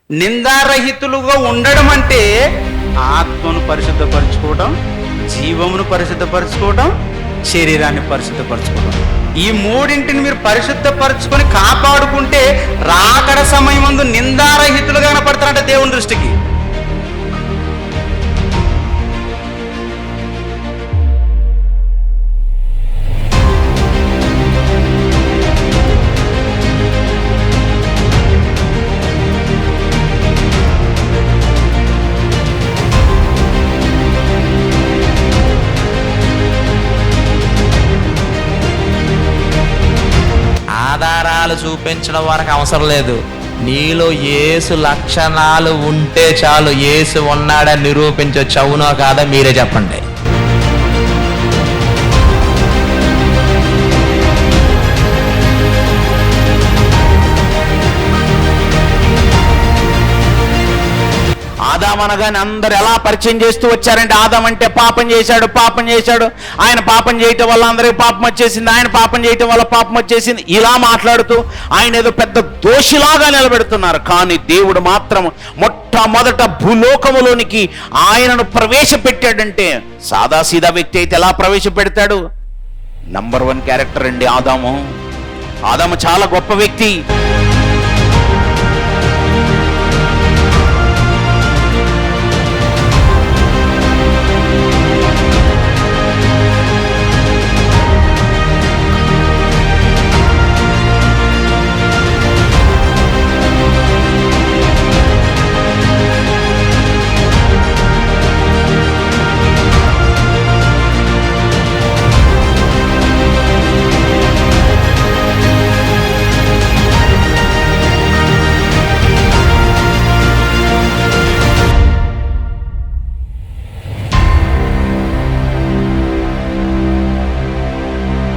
నిందారహితులుగా ఉండడం అంటే ఆత్మను పరిశుద్ధపరచుకోవడం, జీవమును పరిశుద్ధపరచుకోవడం, శరీరాన్ని పరిశుద్ధపరచుకోవడం. ఈ మూడింటిని మీరు పరిశుద్ధపరచుకొని కాపాడుకుంటే రాకడ సమయం ముందు నిందారహితులుగా కనపడతారంట దేవుని దృష్టికి. ఆధారాలు చూపించడం వరకు అవసరం లేదు. నీలో యేసు లక్షణాలు ఉంటే చాలు. యేసు ఉన్నాడని నిరూపించవచ్చు. అవునో కాదా మీరే చెప్పండి. ఆదాం అనగానే అందరు ఎలా పరిచయం చేస్తూ వచ్చారంటే, ఆదాం అంటే పాపం చేశాడు, ఆయన పాపం చేయటం వల్ల అందరికి పాపం వచ్చేసింది, ఆయన పాపం చేయటం వల్ల పాపం వచ్చేసింది, ఇలా మాట్లాడుతూ ఆయన ఏదో పెద్ద దోషిలాగా నిలబెడుతున్నారు. కానీ దేవుడు మాత్రం మొట్టమొదట భూలోకములోనికి ఆయనను ప్రవేశపెట్టాడంటే, సాదాసీదా వ్యక్తి అయితే ఎలా ప్రవేశపెడతాడు? నంబర్ 1 క్యారెక్టర్ అండి ఆదాము. చాలా గొప్ప వ్యక్తి.